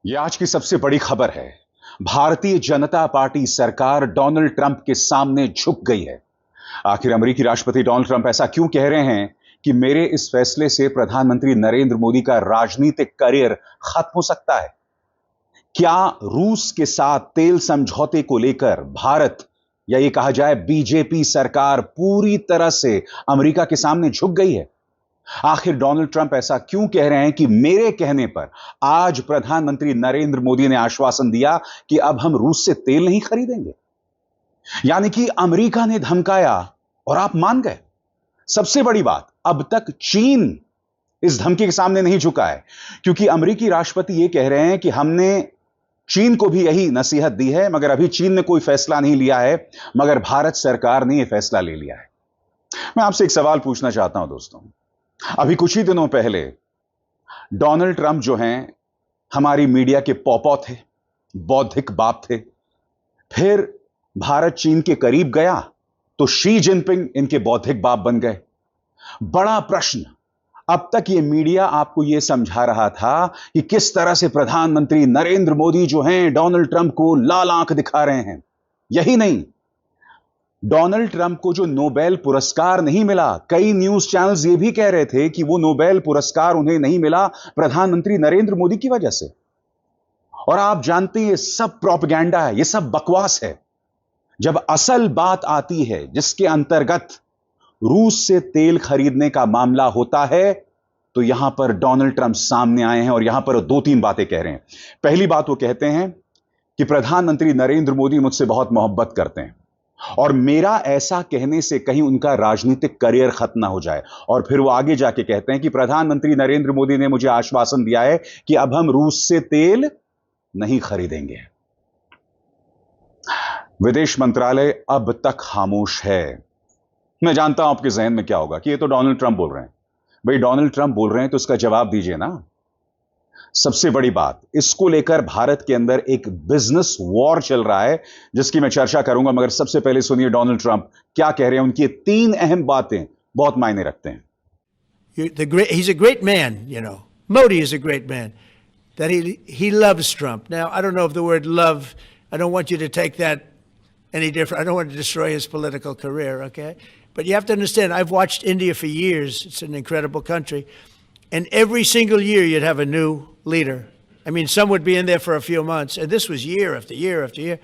यह आज की सबसे बड़ी खबर है। भारतीय जनता पार्टी सरकार डोनाल्ड ट्रंप के सामने झुक गई है। आखिर अमेरिकी राष्ट्रपति डोनाल्ड ट्रंप ऐसा क्यों कह रहे हैं कि मेरे इस फैसले से प्रधानमंत्री नरेंद्र मोदी का राजनीतिक करियर खत्म हो सकता है? क्या रूस के साथ तेल समझौते को लेकर भारत या ये कहा जाए बीजेपी सरकार पूरी तरह से अमेरिका के सामने झुक गई है? आखिर डोनाल्ड ट्रंप ऐसा क्यों कह रहे हैं कि मेरे कहने पर आज प्रधानमंत्री नरेंद्र मोदी ने आश्वासन दिया कि अब हम रूस से तेल नहीं खरीदेंगे? यानी कि अमेरिका ने धमकाया और आप मान गए। सबसे बड़ी बात, अब तक चीन इस धमकी के सामने नहीं झुका है, क्योंकि अमेरिकी राष्ट्रपति यह कह रहे हैं कि हमने चीन को भी यही नसीहत दी है, मगर अभी चीन ने कोई फैसला नहीं लिया है, मगर भारत सरकार ने यह फैसला ले लिया है। मैं आपसे एक सवाल पूछना चाहता हूं दोस्तों। अभी कुछ ही दिनों पहले डोनाल्ड ट्रंप जो हैं हमारी मीडिया के पॉपौ थे, बौद्धिक बाप थे। फिर भारत चीन के करीब गया तो शी जिनपिंग इनके बौद्धिक बाप बन गए। बड़ा प्रश्न, अब तक ये मीडिया आपको यह समझा रहा था कि किस तरह से प्रधानमंत्री नरेंद्र मोदी जो हैं डोनाल्ड ट्रंप को लाल आंख दिखा रहे हैं। यही नहीं, डोनाल्ड ट्रंप को जो नोबेल पुरस्कार नहीं मिला, कई न्यूज चैनल्स ये भी कह रहे थे कि वो नोबेल पुरस्कार उन्हें नहीं मिला प्रधानमंत्री नरेंद्र मोदी की वजह से। और आप जानते हैं ये सब प्रोपेगेंडा है, ये सब बकवास है। जब असल बात आती है जिसके अंतर्गत रूस से तेल खरीदने का मामला होता है, तो यहां पर डोनाल्ड ट्रंप सामने आए हैं और यहां पर दो तीन बातें कह रहे हैं। पहली बात, वो कहते हैं कि प्रधानमंत्री नरेंद्र मोदी मुझसे बहुत मोहब्बत करते हैं और मेरा ऐसा कहने से कहीं उनका राजनीतिक करियर खत्म ना हो जाए। और फिर वो आगे जाके कहते हैं कि प्रधानमंत्री नरेंद्र मोदी ने मुझे आश्वासन दिया है कि अब हम रूस से तेल नहीं खरीदेंगे। विदेश मंत्रालय अब तक खामोश है। मैं जानता हूं आपके जहन में क्या होगा कि ये तो डोनाल्ड ट्रंप बोल रहे हैं। भाई डोनाल्ड ट्रंप बोल रहे हैं तो इसका जवाब दीजिए ना। सबसे बड़ी बात, इसको लेकर भारत के अंदर एक बिजनेस वॉर चल रहा है जिसकी मैं चर्चा करूंगा, मगर सबसे पहले सुनिए डोनाल्ड ट्रंप क्या कह रहे हैं। उनकी तीन अहम बातें बहुत मायने रखते हैं। He's a great man, you know. Modi is a great man. That he loves Trump. Now, I don't know if the word love, I don't want you to take that any different. I don't want to destroy his political career, okay? But you have to understand, I've watched India for years. It's an incredible country. And every single year you'd have a new leader. I mean, some would be in there for a few months. And this was year after year after year.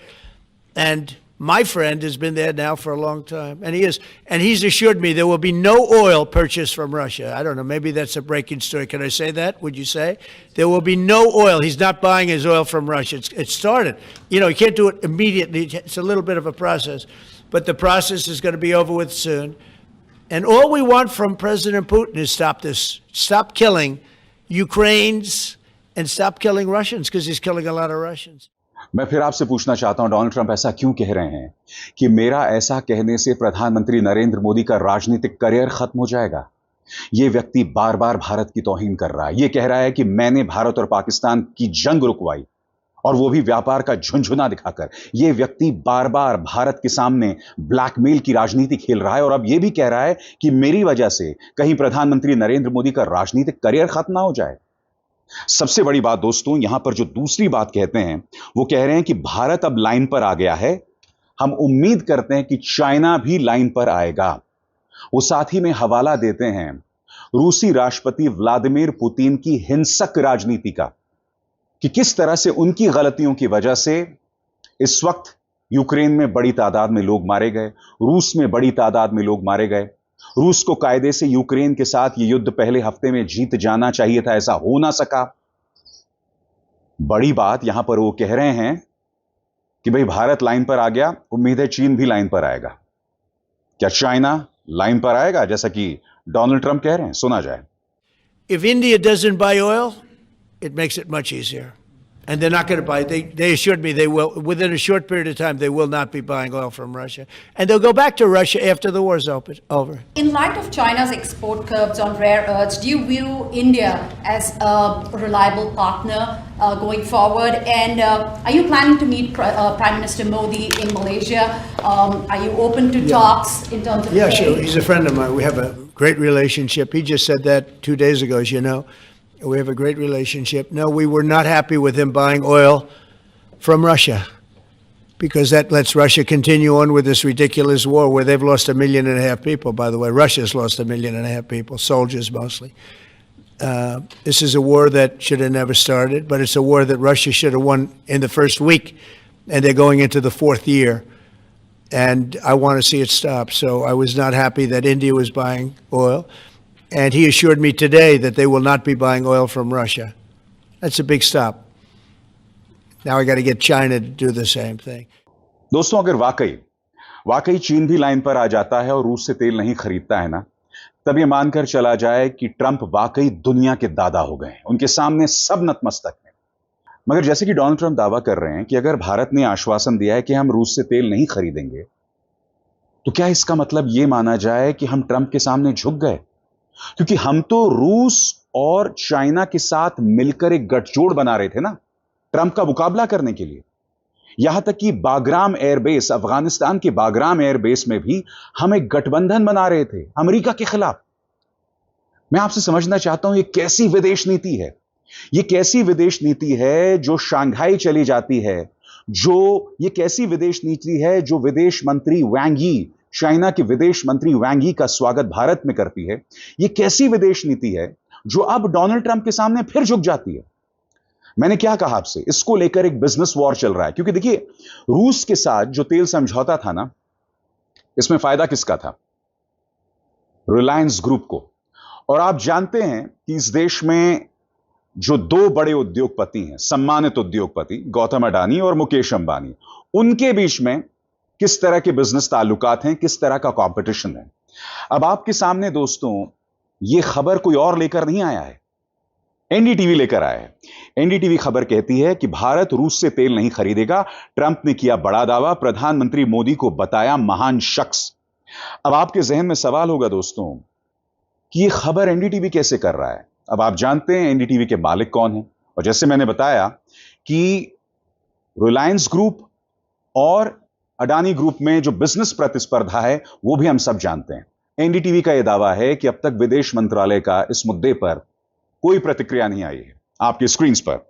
And my friend has been there now for a long time. And he is. And he's assured me there will be no oil purchased from Russia. I don't know, maybe that's a breaking story. Can I say that? Would you say? There will be no oil. He's not buying his oil from Russia. It started. You know, you can't do it immediately. It's a little bit of a process. But the process is going to be over with soon. And all we want from President Putin is stop this. Stop killing Ukrainians and stop killing Russians, because he's killing a lot of Russians. मैं फिर आपसे पूछना चाहता हूं, Donald Trump ऐसा क्यों कह रहे हैं कि मेरा ऐसा कहने से प्रधानमंत्री नरेंद्र मोदी का राजनीतिक करियर खत्म हो जाएगा? यह व्यक्ति बार बार भारत की तौहीन कर रहा है। यह कह रहा है कि मैंने भारत और पाकिस्तान की जंग रुकवाई, और वो भी व्यापार का झुंझुना दिखाकर। यह व्यक्ति बार बार भारत के सामने ब्लैकमेल की राजनीति खेल रहा है और अब यह भी कह रहा है कि मेरी वजह से कहीं प्रधानमंत्री नरेंद्र मोदी का राजनीतिक करियर खत्म ना हो जाए। सबसे बड़ी बात दोस्तों, यहां पर जो दूसरी बात कहते हैं, वो कह रहे हैं कि भारत अब लाइन पर आ गया है। हम उम्मीद करते हैं कि चाइना भी लाइन पर आएगा। वो साथ ही में हवाला देते हैं रूसी राष्ट्रपति व्लादिमीर पुतिन की हिंसक राजनीति का, कि किस तरह से उनकी गलतियों की वजह से इस वक्त यूक्रेन में बड़ी तादाद में लोग मारे गए, रूस में बड़ी तादाद में लोग मारे गए। रूस को कायदे से यूक्रेन के साथ यह युद्ध पहले हफ्ते में जीत जाना चाहिए था, ऐसा हो ना सका। बड़ी बात यहां पर वो कह रहे हैं कि भाई भारत लाइन पर आ गया, उम्मीद है चीन भी लाइन पर आएगा। क्या चाइना लाइन पर आएगा जैसा कि डोनाल्ड ट्रंप कह रहे हैं? सुना जाए। If India doesn't buy oil, it makes it much easier. And they're not going to buy. They assured me they will, within a short period of time, they will not be buying oil from Russia. And they'll go back to Russia after the war's over. In light of China's export curbs on rare earths, do you view India as a reliable partner going forward? And are you planning to meet Prime Minister Modi in Malaysia? Are you open to talks in terms of trade? Sure. He's a friend of mine. We have a great relationship. He just said that 2 days ago, as you know. We have a great relationship. No, we were not happy with him buying oil from Russia because that lets Russia continue on with this ridiculous war where they've lost 1.5 million people, by the way. Russia's lost 1.5 million people, soldiers mostly. This is a war that should have never started, but it's a war that Russia should have won in the first week, and they're going into the 4th year. And I want to see it stop. So I was not happy that India was buying oil. And he assured me today that they will not be buying oil from Russia. That's a big stop. Now I got to get China to do the same thing. दोस्तों, अगर वाकई चीन भी line पर आ जाता है और रूस से तेल नहीं खरीदता है ना, तब यह मानकर चला जाए कि ट्रंप वाकई दुनिया के दादा हो गए हैं। उनके सामने सब नतमस्तक हैं। मगर जैसे कि डोनाल्ड ट्रंप दावा कर रहे हैं कि अगर भारत ने आश्वासन दिया है कि हम रूस से तेल नहीं खरीदेंगे, तो क्या इसका मतलब यह माना जाए कि हम ट्रंप के सामने झुक गए? क्योंकि हम तो रूस और चाइना के साथ मिलकर एक गठजोड़ बना रहे थे ना, ट्रंप का मुकाबला करने के लिए। यहां तक कि बागराम एयरबेस, अफगानिस्तान के बागराम एयरबेस में भी हम एक गठबंधन बना रहे थे अमेरिका के खिलाफ। मैं आपसे समझना चाहता हूं, यह कैसी विदेश नीति है? यह कैसी विदेश नीति है जो शंघाई चली जाती है? यह कैसी विदेश नीति है जो विदेश मंत्री वांग यी, चाइना के विदेश मंत्री वांग यी का स्वागत भारत में करती है? यह कैसी विदेश नीति है जो अब डोनाल्ड ट्रंप के सामने फिर झुक जाती है? मैंने क्या कहा आपसे, इसको लेकर एक बिजनेस वॉर चल रहा है। क्योंकि देखिए, रूस के साथ जो तेल समझौता था ना, इसमें फायदा किसका था? रिलायंस ग्रुप को। और आप जानते हैं कि इस देश में जो 2 बड़े उद्योगपति हैं, सम्मानित उद्योगपति, गौतम अडानी और मुकेश अंबानी, उनके बीच में किस तरह के बिजनेस ताल्लुकात हैं, किस तरह का कंपटीशन है। अब आपके सामने दोस्तों, यह खबर कोई और लेकर नहीं आया है, एनडीटीवी लेकर आया है। एनडीटीवी खबर कहती है कि भारत रूस से तेल नहीं खरीदेगा। ट्रंप ने किया बड़ा दावा, प्रधानमंत्री मोदी को बताया महान शख्स। अब आपके जहन में सवाल होगा दोस्तों कि यह खबर एनडीटीवी कैसे कर रहा है। अब आप जानते हैं एनडीटीवी के मालिक कौन हैं, और जैसे मैंने बताया कि रिलायंस ग्रुप और अडानी ग्रुप में जो बिजनेस प्रतिस्पर्धा है वो भी हम सब जानते हैं। एनडीटीवी का यह दावा है कि अब तक विदेश मंत्रालय का इस मुद्दे पर कोई प्रतिक्रिया नहीं आई है। आपकी स्क्रीन पर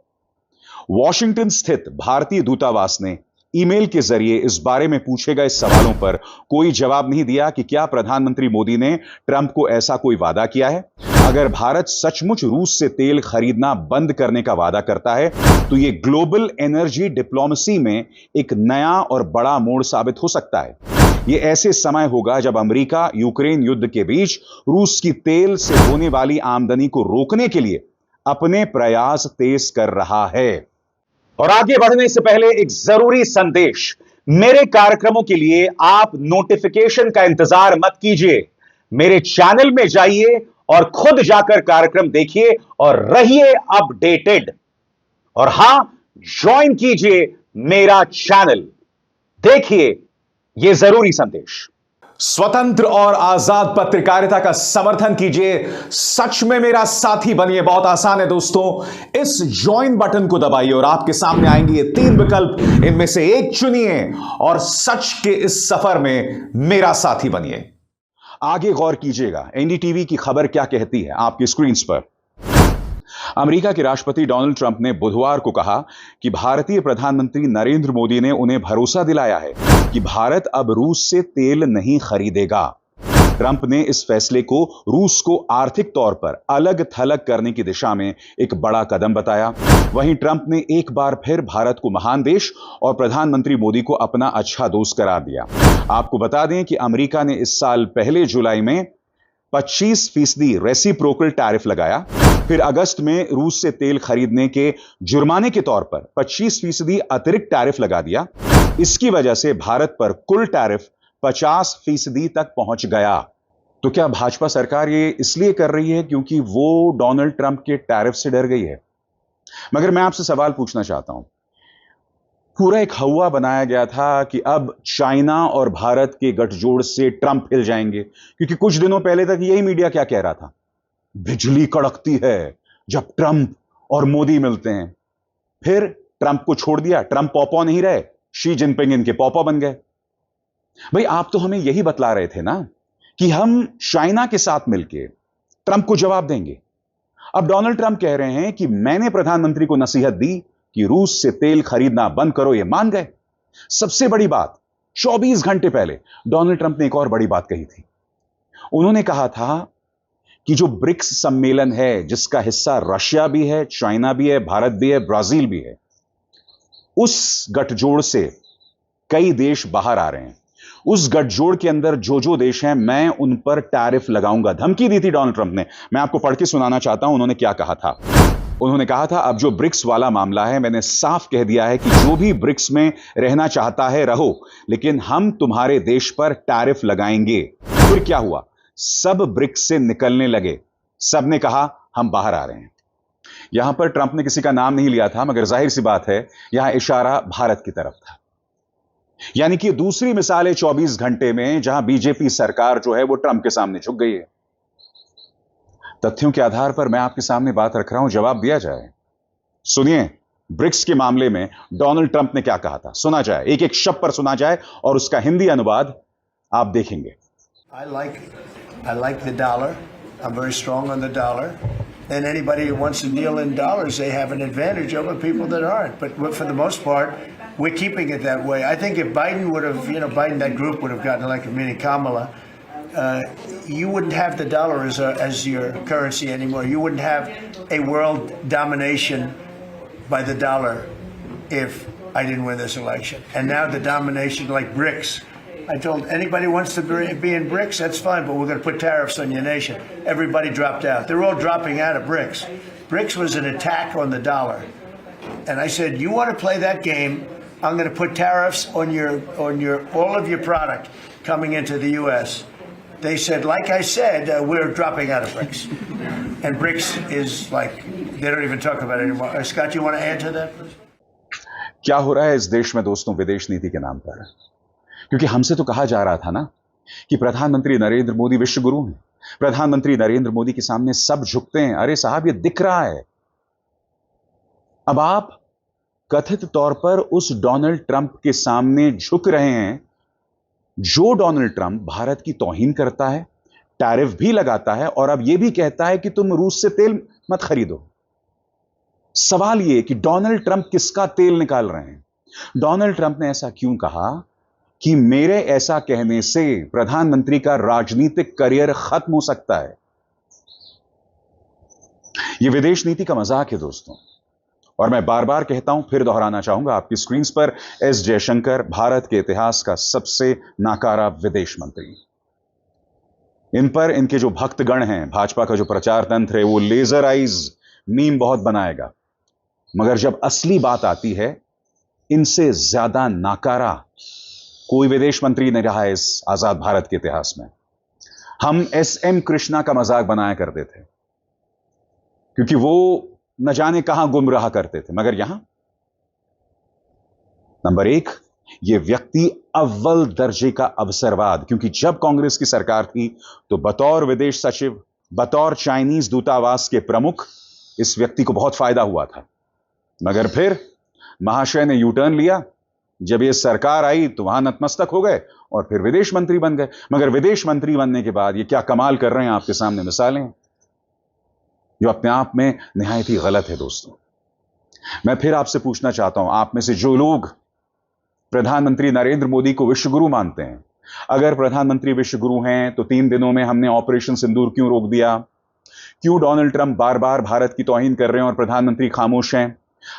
वॉशिंगटन स्थित भारतीय दूतावास ने ईमेल के जरिए इस बारे में पूछे गए सवालों पर कोई जवाब नहीं दिया कि क्या प्रधानमंत्री मोदी ने ट्रंप को ऐसा कोई वादा किया है। अगर भारत सचमुच रूस से तेल खरीदना बंद करने का वादा करता है तो यह ग्लोबल एनर्जी डिप्लोमेसी में एक नया और बड़ा मोड़ साबित हो सकता है। यह ऐसे समय होगा जब अमेरिका यूक्रेन युद्ध के बीच रूस की तेल से होने वाली आमदनी को रोकने के लिए अपने प्रयास तेज कर रहा है। और आगे बढ़ने से पहले एक जरूरी संदेश, मेरे कार्यक्रमों के लिए आप नोटिफिकेशन का इंतजार मत कीजिए। मेरे चैनल में जाइए और खुद जाकर कार्यक्रम देखिए और रहिए अपडेटेड। और हां, ज्वाइन कीजिए मेरा चैनल। देखिए यह जरूरी संदेश। स्वतंत्र और आजाद पत्रकारिता का समर्थन कीजिए, सच में मेरा साथी बनिए। बहुत आसान है दोस्तों, इस ज्वाइन बटन को दबाइए और आपके सामने आएंगे ये 3 विकल्प, इनमें से एक चुनिए और सच के इस सफर में मेरा साथी बनिए। आगे गौर कीजिएगा, एनडीटीवी की खबर क्या कहती है आपकी स्क्रीन पर। अमेरिका के राष्ट्रपति डोनाल्ड ट्रंप ने बुधवार को कहा कि भारतीय प्रधानमंत्री नरेंद्र मोदी ने उन्हें भरोसा दिलाया है कि भारत अब रूस से तेल नहीं खरीदेगा। ट्रंप ने इस फैसले को रूस को आर्थिक तौर पर अलग थलग करने की दिशा में एक बड़ा कदम बताया। वहीं ट्रंप ने एक बार फिर भारत को महान देश और प्रधानमंत्री मोदी को अपना अच्छा दोस्त करार दिया। आपको बता दें कि अमेरिका ने इस साल पहले जुलाई में 25% रेसिप्रोकल टैरिफ लगाया। फिर अगस्त में रूस से तेल खरीदने के जुर्माने के तौर पर 25% अतिरिक्त टैरिफ लगा दिया। इसकी वजह से भारत पर कुल टैरिफ 50% तक पहुंच गया। तो क्या भाजपा सरकार ये इसलिए कर रही है क्योंकि वो डोनाल्ड ट्रंप के टैरिफ से डर गई है? मगर मैं आपसे सवाल पूछना चाहता हूं, पूरा एक हवा बनाया गया था कि अब चाइना और भारत के गठजोड़ से ट्रंप हिल जाएंगे, क्योंकि कुछ दिनों पहले तक यही मीडिया क्या कह रहा था, बिजली कड़कती है जब ट्रंप और मोदी मिलते हैं। फिर ट्रंप को छोड़ दिया, ट्रंप पॉपो नहीं रहे, शी जिनपिंग इनके पॉपो बन गए। भाई आप तो हमें यही बतला रहे थे ना कि हम चाइना के साथ मिलकर ट्रंप को जवाब देंगे। अब डोनाल्ड ट्रंप कह रहे हैं कि मैंने प्रधानमंत्री को नसीहत दी कि रूस से तेल खरीदना बंद करो, ये मान गए। सबसे बड़ी बात, 24 घंटे पहले डोनाल्ड ट्रंप ने एक और बड़ी बात कही थी। उन्होंने कहा था कि जो ब्रिक्स सम्मेलन है, जिसका हिस्सा रशिया भी है, चाइना भी है, भारत भी है, ब्राजील भी है, उस गठजोड़ से कई देश बाहर आ रहे हैं। उस गठजोड़ के अंदर जो जो देश हैं, मैं उन पर टैरिफ लगाऊंगा। धमकी दी थी डोनाल्ड ट्रंप ने। मैं आपको पढ़ के सुनाना चाहता हूं उन्होंने क्या कहा था। उन्होंने कहा था, अब जो ब्रिक्स वाला मामला है, मैंने साफ कह दिया है कि जो भी ब्रिक्स में रहना चाहता है रहो, लेकिन हम तुम्हारे देश पर टैरिफ लगाएंगे। फिर क्या हुआ? सब ब्रिक्स से निकलने लगे। सब ने कहा हम बाहर आ रहे हैं। यहां पर ट्रंप ने किसी का नाम नहीं लिया था, मगर जाहिर सी बात है यहां इशारा भारत की तरफ था। यानी कि दूसरी मिसाल है 24 घंटे में, जहां बीजेपी सरकार जो है वो ट्रंप के सामने झुक गई है। तथ्यों के आधार पर मैं आपके सामने बात रख रहा हूं, जवाब दिया जाए। सुनिए, ब्रिक्स के मामले में डोनाल्ड ट्रंप ने क्या कहा था। सुना जाए, एक एक शब्द पर सुना जाए और उसका हिंदी अनुवाद आप देखेंगे। I like the dollar. I'm very strong on the dollar. And anybody who wants to deal in dollars, they have an advantage over people that aren't. But for the most part, we're keeping it that way. I think if Biden would have, Biden, that group would have gotten elected, meaning Kamala, you wouldn't have the dollar as your currency anymore. You wouldn't have a world domination by the dollar if I didn't win this election. And now the domination, like BRICS. I told anybody who wants to be in BRICS, that's fine, but we're going to put tariffs on your nation. Everybody dropped out. They're all dropping out of BRICS. BRICS was an attack on the dollar. And I said, you want to play that game, I'm going to put tariffs on all of your product coming into the U.S. They said, like I said, we're dropping out of BRICS. And BRICS is like, they don't even talk about it anymore. Scott, you want to add to that, please? क्या हो रहा है इस देश में दोस्तों, विदेश नीति के नाम पर? क्योंकि हमसे तो कहा जा रहा था ना कि प्रधानमंत्री नरेंद्र मोदी विश्व गुरु हैं। प्रधानमंत्री नरेंद्र मोदी के सामने सब झुकते हैं। अरे साहब, ये दिख रहा है। अब आप कथित तौर पर उस डोनाल्ड ट्रंप के सामने झुक रहे हैं जो डोनाल्ड ट्रंप भारत की तौहीन करता है, टैरिफ भी लगाता है और अब यह भी कहता है कि तुम रूस से तेल मत खरीदो। सवाल यह कि डोनाल्ड ट्रंप किसका तेल निकाल रहे हैं? डोनाल्ड ट्रंप ने ऐसा क्यों कहा कि मेरे ऐसा कहने से प्रधानमंत्री का राजनीतिक करियर खत्म हो सकता है? यह विदेश नीति का मजाक है दोस्तों। और मैं बार बार कहता हूं, फिर दोहराना चाहूंगा, आपकी स्क्रीन पर एस जयशंकर, भारत के इतिहास का सबसे नाकारा विदेश मंत्री। इन पर इनके जो भक्तगण हैं, भाजपा का जो प्रचार तंत्र है, वो लेजर आइज मीम बहुत बनाएगा, मगर जब असली बात आती है, इनसे ज्यादा नाकारा कोई विदेश मंत्री नहीं रहा है इस आजाद भारत के इतिहास में। हम एसएम कृष्णा का मजाक बनाया करते थे क्योंकि वो न जाने कहां गुमराह करते थे, मगर यहां नंबर एक, ये व्यक्ति अव्वल दर्जे का अवसरवाद, क्योंकि जब कांग्रेस की सरकार थी तो बतौर विदेश सचिव, बतौर चाइनीज दूतावास के प्रमुख, इस व्यक्ति को बहुत फायदा हुआ था। मगर फिर महाशय ने यू टर्न लिया। जब ये सरकार आई तो वहां नतमस्तक हो गए और फिर विदेश मंत्री बन गए। मगर विदेश मंत्री बनने के बाद ये क्या कमाल कर रहे हैं, आपके सामने मिसालें हैं जो अपने आप में निहायत ही गलत है दोस्तों। मैं फिर आपसे पूछना चाहता हूं, आप में से जो लोग प्रधानमंत्री नरेंद्र मोदी को विश्व गुरु मानते हैं, अगर प्रधानमंत्री विश्व गुरु हैं तो 3 दिनों में हमने ऑपरेशन सिंदूर क्यों रोक दिया? क्यों डोनाल्ड ट्रंप बार बार भारत की तौहीन कर रहे हैं और प्रधानमंत्री खामोश हैं?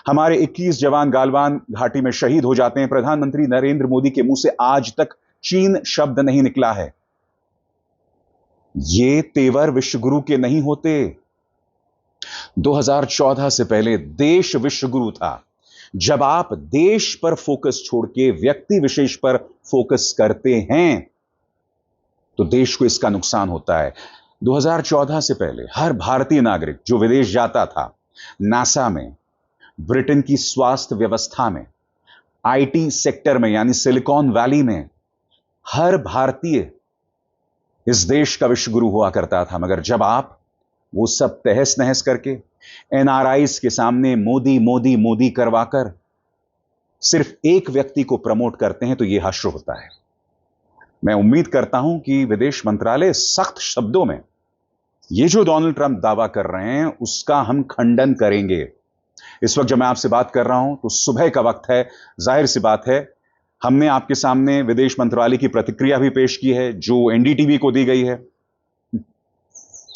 हमारे 21 जवान गालवान घाटी में शहीद हो जाते हैं, प्रधानमंत्री नरेंद्र मोदी के मुंह से आज तक चीन शब्द नहीं निकला है। ये तेवर विश्व गुरु के नहीं होते। 2014 से पहले देश विश्व गुरु था। जब आप देश पर फोकस छोड़ के व्यक्ति विशेष पर फोकस करते हैं तो देश को इसका नुकसान होता है। 2014 से पहले हर भारतीय नागरिक जो विदेश जाता था, नासा में, ब्रिटेन की स्वास्थ्य व्यवस्था में, आईटी सेक्टर में यानी सिलिकॉन वैली में, हर भारतीय इस देश का विश्व गुरु हुआ करता था। मगर जब आप वो सब तहस नहस करके एनआरआईज के सामने मोदी मोदी मोदी करवाकर सिर्फ एक व्यक्ति को प्रमोट करते हैं तो यह हश्र होता है। मैं उम्मीद करता हूं कि विदेश मंत्रालय सख्त शब्दों में ये जो डोनाल्ड ट्रंप दावा कर रहे हैं उसका हम खंडन करेंगे। इस वक्त जब मैं आपसे बात कर रहा हूं तो सुबह का वक्त है। जाहिर सी बात है, हमने आपके सामने विदेश मंत्रालय की प्रतिक्रिया भी पेश की है जो एनडीटीवी को दी गई है,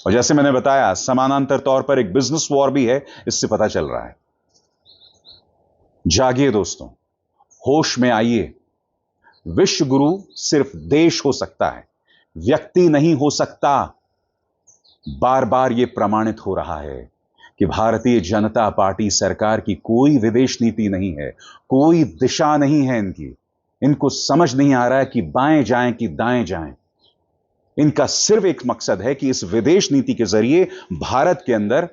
और जैसे मैंने बताया समानांतर तौर पर एक बिजनेस वॉर भी है, इससे पता चल रहा है। जागिए दोस्तों, होश में आइए। विश्व गुरु सिर्फ देश हो सकता है, व्यक्ति नहीं हो सकता। बार बार यह प्रमाणित हो रहा है कि भारतीय जनता पार्टी सरकार की कोई विदेश नीति नहीं है, कोई दिशा नहीं है इनको समझ नहीं आ रहा है कि बाएं जाएं कि दाएं जाएं। इनका सिर्फ एक मकसद है कि इस विदेश नीति के जरिए भारत के अंदर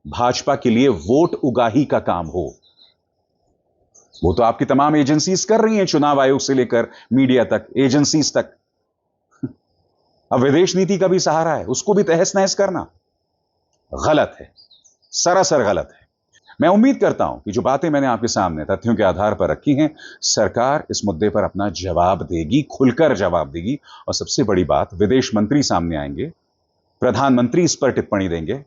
भाजपा के लिए वोट उगाही का काम हो। वो तो आपकी तमाम एजेंसीज कर रही हैं, चुनाव आयोग से लेकर मीडिया तक, एजेंसीज तक। अब विदेश नीति का भी सहारा है, उसको भी तहस नहस करना गलत है, सरासर गलत है। मैं उम्मीद करता हूं कि जो बातें मैंने आपके सामने तथ्यों के आधार पर रखी हैं, सरकार इस मुद्दे पर अपना जवाब देगी, खुलकर जवाब देगी। और सबसे बड़ी बात, विदेश मंत्री सामने आएंगे, प्रधानमंत्री इस पर टिप्पणी देंगे।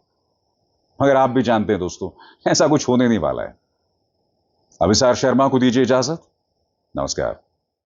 मगर आप भी जानते हैं दोस्तों, ऐसा कुछ होने नहीं वाला है। अभिसार शर्मा को दीजिए इजाजत। नमस्कार।